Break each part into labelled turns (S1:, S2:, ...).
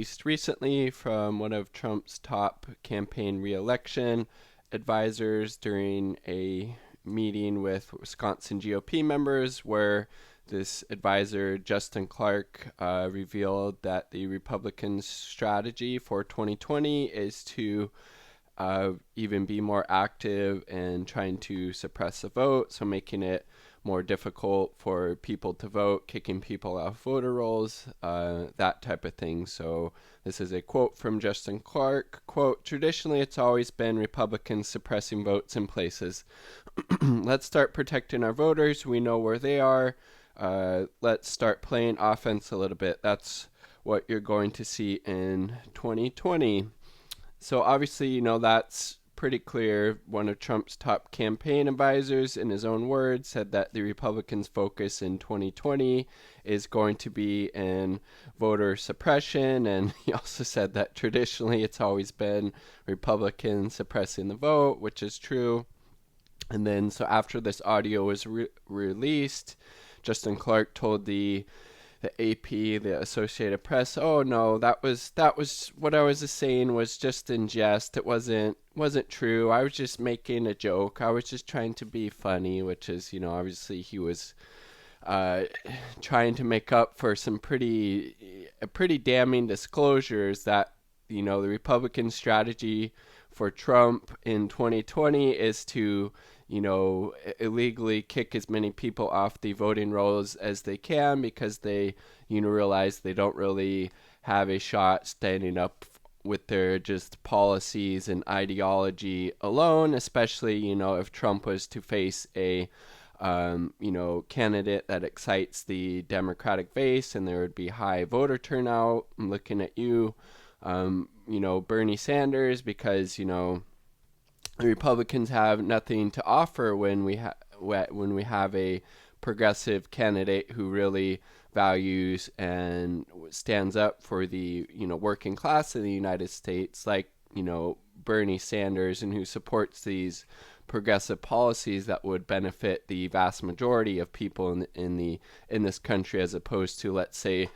S1: released recently from one of Trump's top campaign re-election advisors during a meeting with Wisconsin GOP members, where this advisor, Justin Clark, revealed that the Republicans' strategy for 2020 is to even be more active in trying to suppress the vote, so making it more difficult for people to vote, kicking people off voter rolls, that type of thing. So this is a quote from Justin Clark. Quote, "Traditionally, it's always been Republicans suppressing votes in places. Let's start protecting our voters. We know where they are. Let's start playing offense a little bit. That's what you're going to see in 2020. So obviously, that's pretty clear. One of Trump's top campaign advisors, in his own words, said that the Republicans' focus in 2020 is going to be in voter suppression. And he also said that traditionally it's always been Republicans suppressing the vote, which is true. And then, so after this audio was released, Justin Clark told the AP, the Associated Press, "Oh no, that was what I was saying was just in jest. It wasn't true. I was just making a joke. I was just trying to be funny," which is, obviously he was trying to make up for some pretty damning disclosures that the Republican strategy for Trump in 2020 is to illegally kick as many people off the voting rolls as they can, because they realize they don't really have a shot standing up with their just policies and ideology alone, especially if Trump was to face a candidate that excites the Democratic base, and there would be high voter turnout. I'm looking at you, Bernie Sanders, because the Republicans have nothing to offer when we have a progressive candidate who really values and stands up for the working class in the United States, like Bernie Sanders, and who supports these progressive policies that would benefit the vast majority of people in this country, as opposed to, let's say,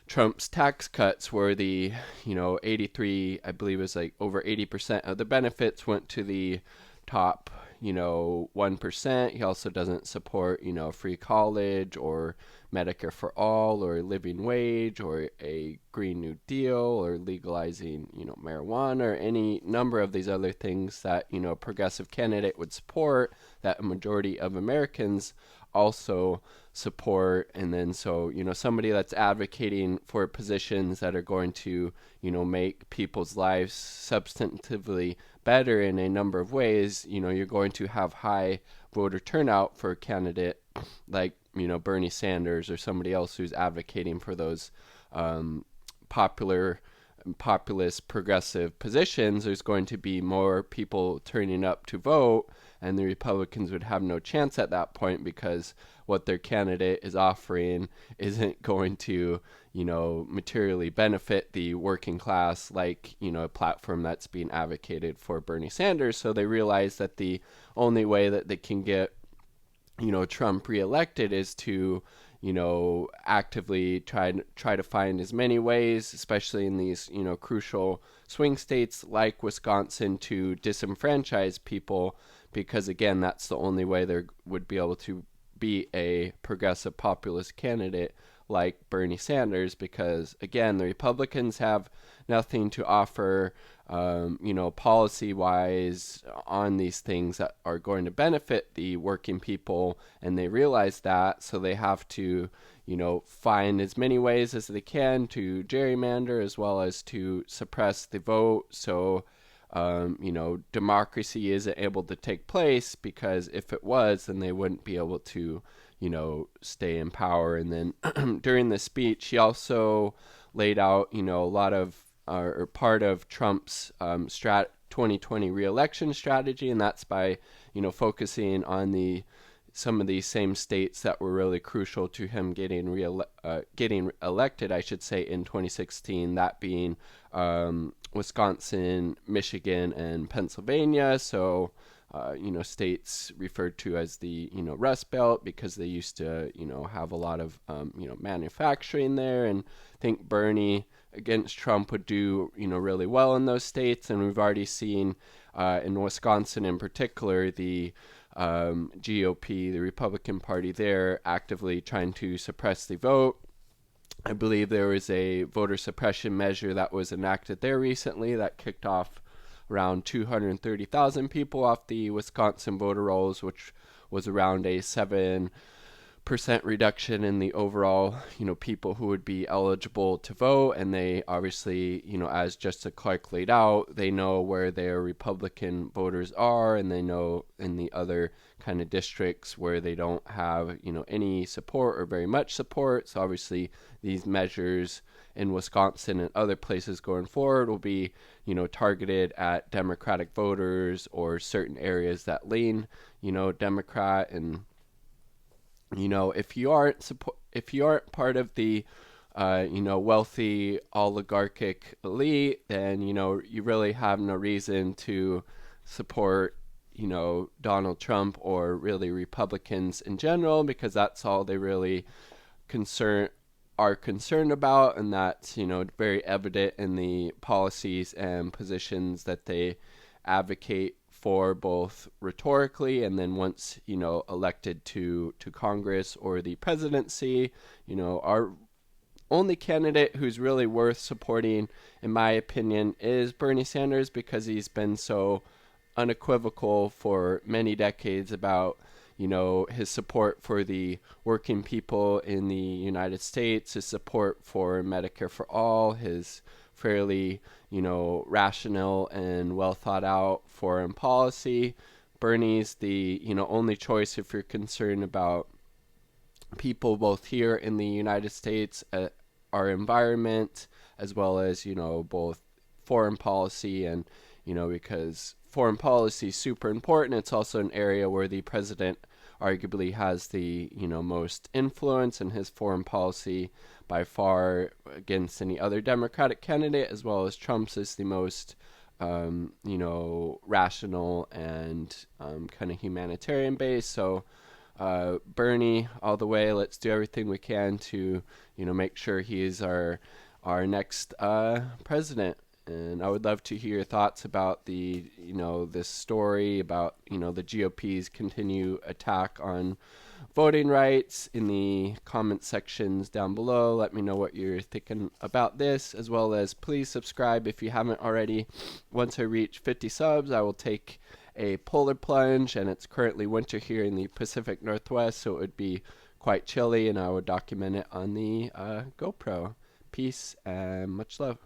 S1: Trump's tax cuts, where the 83, I believe it was like over 80% of the benefits went to the top 1%. He also doesn't support free college or Medicare for all or living wage or a Green New Deal or legalizing marijuana or any number of these other things that a progressive candidate would support, that a majority of Americans also support. And then so somebody that's advocating for positions that are going to make people's lives substantively better in a number of ways, you're going to have high voter turnout for a candidate like Bernie Sanders or somebody else who's advocating for those populist progressive positions. There's going to be more people turning up to vote, and the Republicans would have no chance at that point, because what their candidate is offering isn't going to materially benefit the working class, like a platform that's being advocated for Bernie Sanders. So they realize that the only way that they can get Trump reelected is to actively try to find as many ways, especially in these crucial swing states like Wisconsin, to disenfranchise people, because again, that's the only way there would be able to be a progressive populist candidate like Bernie Sanders, because again, the Republicans have nothing to offer policy-wise on these things that are going to benefit the working people, and they realize that, so they have to find as many ways as they can to gerrymander as well as to suppress the vote. So democracy isn't able to take place, because if it was, then they wouldn't be able to stay in power. And then during the speech, he also laid out a lot of or part of Trump's 2020 re-election strategy, and that's by focusing on some of these same states that were really crucial to him getting elected, I should say, in 2016. That being Wisconsin, Michigan, and Pennsylvania. So states referred to as the Rust Belt, because they used to have a lot of manufacturing there. And I think Bernie against Trump would do, really well in those states. And we've already seen in Wisconsin in particular, the GOP, the Republican Party there, actively trying to suppress the vote. I believe there was a voter suppression measure that was enacted there recently that kicked off around 230,000 people off the Wisconsin voter rolls, which was around a 7% reduction in the overall, people who would be eligible to vote. And they obviously, as Justice Clark laid out, they know where their Republican voters are, and they know in the other kind of districts where they don't have, any support or very much support. So obviously these measures in Wisconsin and other places going forward will be, targeted at Democratic voters or certain areas that lean, Democrat. And if you aren't part of the wealthy oligarchic elite, then you really have no reason to support Donald Trump or really Republicans in general, because that's all they really are concerned about, and that's very evident in the policies and positions that they advocate for, both rhetorically and then once elected to Congress or the presidency. Our only candidate who's really worth supporting, in my opinion, is Bernie Sanders, because he's been so unequivocal for many decades about his support for the working people in the United States, his support for Medicare for all, his fairly, rational and well thought out foreign policy. Bernie's the, only choice if you're concerned about people both here in the United States, our environment, as well as, both foreign policy. And, because foreign policy is super important, it's also an area where the president arguably has the most influence, in his foreign policy by far against any other Democratic candidate, as well as Trump's is the most rational and kind of humanitarian base. So Bernie all the way. Let's do everything we can to make sure he is our next president. And I would love to hear your thoughts about the, this story about, the GOP's continued attack on voting rights in the comment sections down below. Let me know what you're thinking about this, as well as please subscribe if you haven't already. Once I reach 50 subs, I will take a polar plunge, and it's currently winter here in the Pacific Northwest, so it would be quite chilly, and I would document it on the GoPro. Peace and much love.